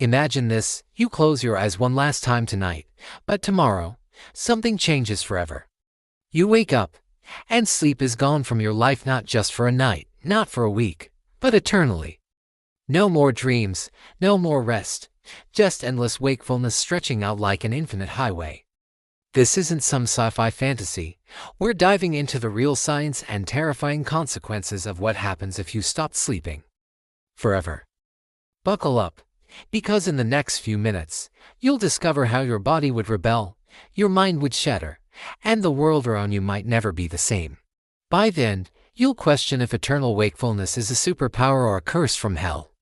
Imagine this, you close your eyes one last time tonight, but tomorrow, something changes forever. You wake up, and sleep is gone from your life, not just for a night, not for a week, but eternally. No more dreams, no more rest, just endless wakefulness stretching out like an infinite highway. This isn't some sci-fi fantasy. We're diving into the real science and terrifying consequences of what happens if you stop sleeping forever. Buckle up, because in the next few minutes, you'll discover how your body would rebel, your mind would shatter, and the world around you might never be the same. By then, you'll question if eternal wakefulness is a superpower or a curse from hell.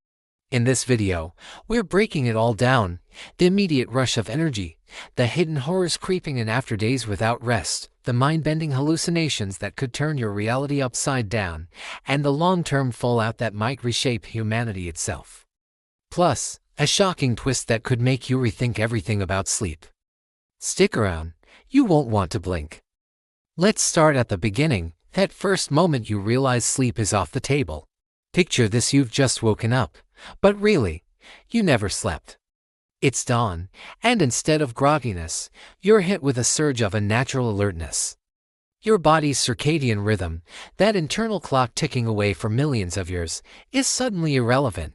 In this video, we're breaking it all down: the immediate rush of energy, the hidden horrors creeping in after days without rest, the mind-bending hallucinations that could turn your reality upside down, and the long-term fallout that might reshape humanity itself. Plus, a shocking twist that could make you rethink everything about sleep. Stick around, you won't want to blink. Let's start at the beginning, that first moment you realize sleep is off the table. Picture this: you've just woken up, but really, you never slept. It's dawn, and instead of grogginess, you're hit with a surge of unnatural alertness. Your body's circadian rhythm, that internal clock ticking away for millions of years, is suddenly irrelevant.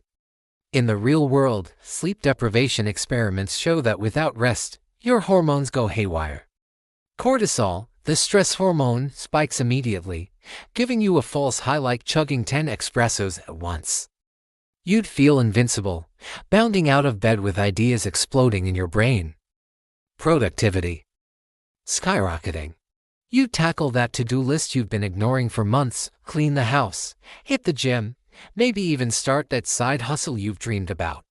In the real world, sleep deprivation experiments show that without rest, your hormones go haywire. Cortisol, the stress hormone, spikes immediately, giving you a false high like chugging 10 espressos at once. You'd feel invincible, bounding out of bed with ideas exploding in your brain. Productivity skyrocketing. You'd tackle that to-do list you've been ignoring for months, clean the house, hit the gym, maybe even start that side hustle you've dreamed about.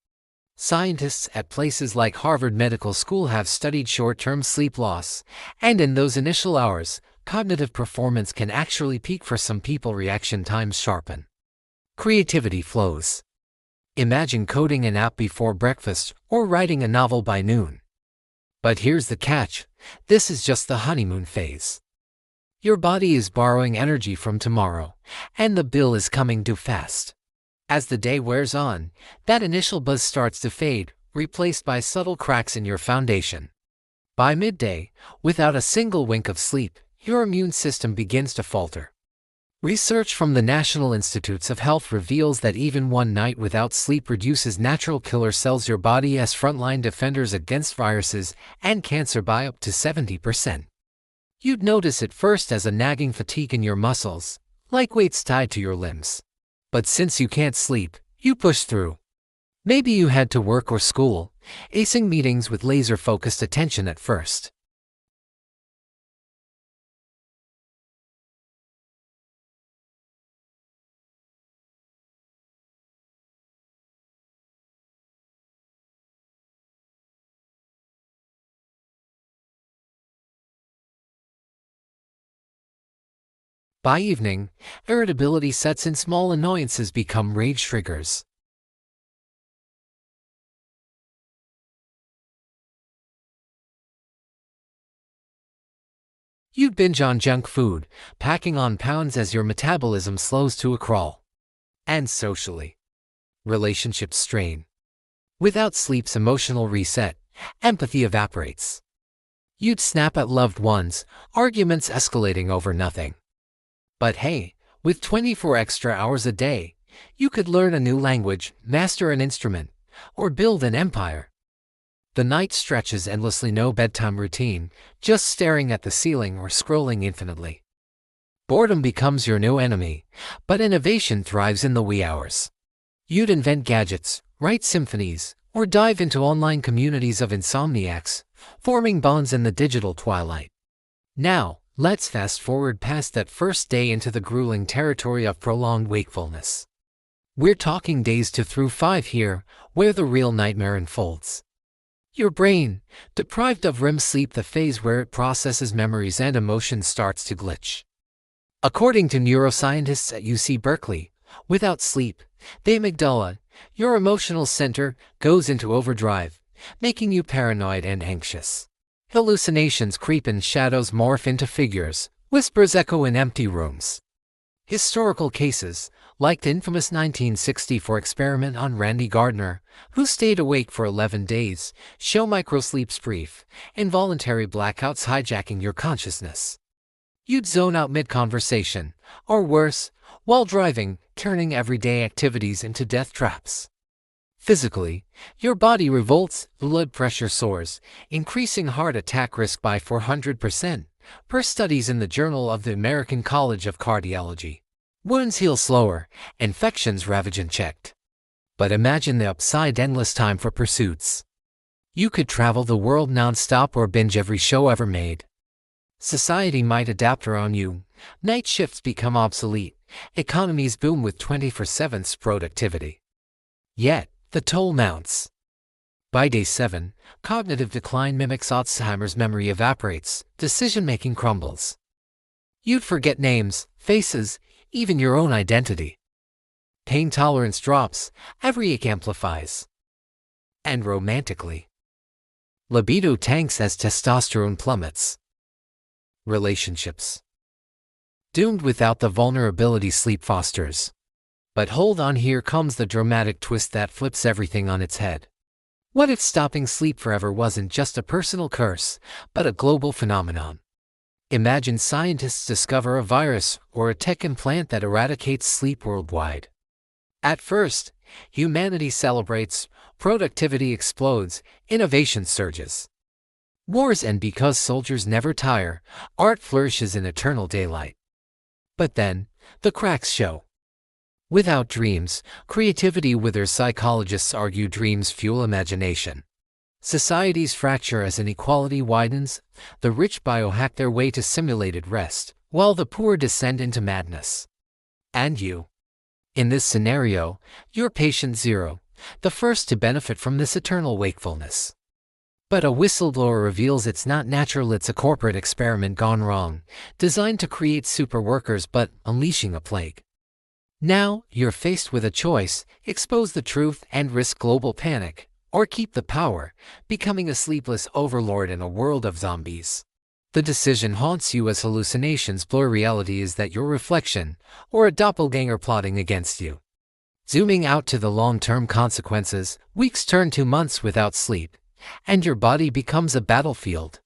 Scientists at places like Harvard Medical School have studied short-term sleep loss, and in those initial hours, cognitive performance can actually peak for some people. Reaction times sharpen. Creativity flows. Imagine coding an app before breakfast or writing a novel by noon. But here's the catch: this is just the honeymoon phase. Your body is borrowing energy from tomorrow, and the bill is coming due fast. As the day wears on, that initial buzz starts to fade, replaced by subtle cracks in your foundation. By midday, without a single wink of sleep, your immune system begins to falter. Research from the National Institutes of Health reveals that even one night without sleep reduces natural killer cells, your body as frontline defenders against viruses and cancer, by up to 70%. You'd notice it first as a nagging fatigue in your muscles, like weights tied to your limbs. But since you can't sleep, you push through. Maybe you had to work or school, acing meetings with laser-focused attention at first. By evening, irritability sets in. Small annoyances become rage triggers. You'd binge on junk food, packing on pounds as your metabolism slows to a crawl. And socially, relationships strain. Without sleep's emotional reset, empathy evaporates. You'd snap at loved ones, arguments escalating over nothing. But hey, with 24 extra hours a day, you could learn a new language, master an instrument, or build an empire. The night stretches endlessly, no bedtime routine, just staring at the ceiling or scrolling infinitely. Boredom becomes your new enemy, but innovation thrives in the wee hours. You'd invent gadgets, write symphonies, or dive into online communities of insomniacs, forming bonds in the digital twilight. Now, let's fast forward past that first day into the grueling territory of prolonged wakefulness. We're talking days 2 through 5 here, where the real nightmare unfolds. Your brain, deprived of REM sleep, the phase where it processes memories and emotions, starts to glitch. According to neuroscientists at UC Berkeley, without sleep, the amygdala, your emotional center, goes into overdrive, making you paranoid and anxious. Hallucinations creep in, shadows morph into figures, whispers echo in empty rooms. Historical cases, Like the infamous 1964 experiment on Randy Gardner, who stayed awake for 11 days, show microsleep's brief, involuntary blackouts hijacking your consciousness. You'd zone out mid-conversation, or worse, while driving, turning everyday activities into death traps. Physically, your body revolts, blood pressure soars, increasing heart attack risk by 400%, per studies in the Journal of the American College of Cardiology. Wounds heal slower, infections ravage unchecked. But imagine the upside: endless time for pursuits. You could travel the world non-stop or binge every show ever made. Society might adapt around you. Night shifts become obsolete. Economies boom with 24/7 productivity. Yet, the toll mounts. By day 7, cognitive decline mimics Alzheimer's. Memory evaporates, decision-making crumbles. You'd forget names, faces, even your own identity. Pain tolerance drops, every ache amplifies. And romantically, libido tanks as testosterone plummets. Relationships doomed without the vulnerability sleep fosters. But hold on, here comes the dramatic twist that flips everything on its head. What if stopping sleep forever wasn't just a personal curse, but a global phenomenon? Imagine scientists discover a virus or a tech implant that eradicates sleep worldwide. At first, humanity celebrates, productivity explodes, innovation surges. Wars end because soldiers never tire, art flourishes in eternal daylight. But then, the cracks show. Without dreams, creativity withers. Psychologists argue dreams fuel imagination. Societies fracture as inequality widens. The rich biohack their way to simulated rest, while the poor descend into madness. And you. In this scenario, you're patient zero, the first to benefit from this eternal wakefulness. But a whistleblower reveals it's not natural, it's a corporate experiment gone wrong, designed to create super workers but unleashing a plague. Now, you're faced with a choice: expose the truth and risk global panic, or keep the power, becoming a sleepless overlord in a world of zombies. The decision haunts you as hallucinations blur reality. Is that your reflection, or a doppelganger plotting against you? Zooming out to the long-term consequences, weeks turn to months without sleep, and your body becomes a battlefield.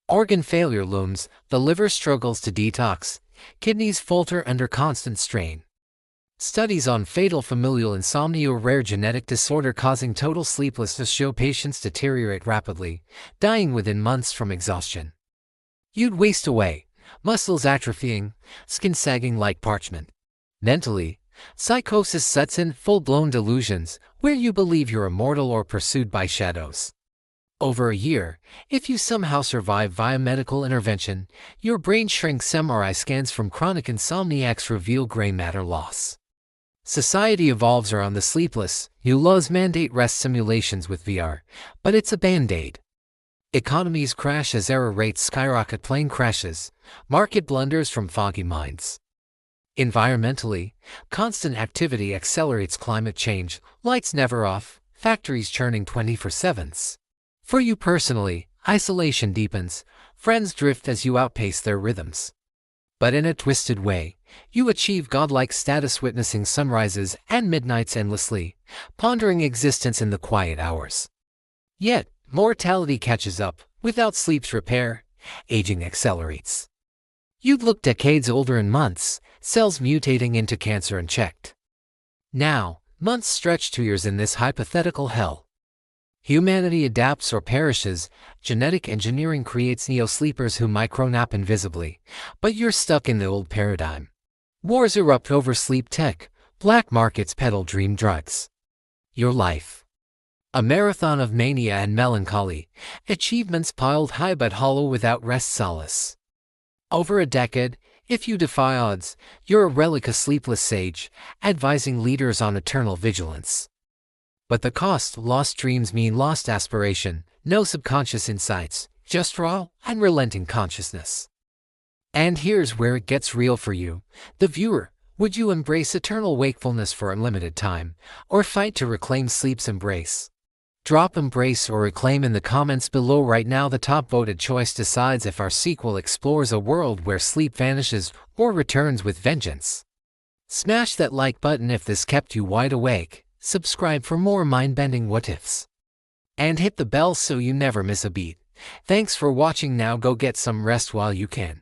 Organ failure looms, the liver struggles to detox, kidneys falter under constant strain. Studies on fatal familial insomnia, a rare genetic disorder causing total sleeplessness, show patients deteriorate rapidly, dying within months from exhaustion. You'd waste away, muscles atrophying, skin sagging like parchment. Mentally, psychosis sets in, full-blown delusions, where you believe you're immortal or pursued by shadows. Over a year, if you somehow survive via medical intervention, your brain shrinks. MRI scans from chronic insomniacs reveal gray matter loss. Society evolves around the sleepless. You laws mandate rest simulations with VR, but it's a band-aid. Economies crash as error rates skyrocket. Plane crashes, market blunders from foggy minds. Environmentally, constant activity accelerates climate change. Lights never off, factories churning 24/7s. For you personally, isolation deepens, friends drift as you outpace their rhythms. But in a twisted way, you achieve godlike status, witnessing sunrises and midnights endlessly, pondering existence in the quiet hours. Yet, mortality catches up. Without sleep's repair, aging accelerates. You'd look decades older in months, cells mutating into cancer unchecked. Now, months stretch to years in this hypothetical hell. Humanity adapts or perishes. Genetic engineering creates neo-sleepers who micronap invisibly, but you're stuck in the old paradigm. Wars erupt over sleep tech, black markets peddle dream drugs. Your life, a marathon of mania and melancholy, achievements piled high but hollow without rest solace. Over a decade, if you defy odds, you're a relic, a sleepless sage, advising leaders on eternal vigilance. But the cost: lost dreams mean lost aspiration, no subconscious insights, just raw, unrelenting consciousness. And here's where it gets real for you, the viewer. Would you embrace eternal wakefulness for unlimited time, or fight to reclaim sleep's embrace? Drop embrace or reclaim in the comments below right now. The top voted choice decides if our sequel explores a world where sleep vanishes or returns with vengeance. Smash that like button if this kept you wide awake, subscribe for more mind-bending what-ifs, and hit the bell so you never miss a beat. Thanks for watching. Now go get some rest while you can.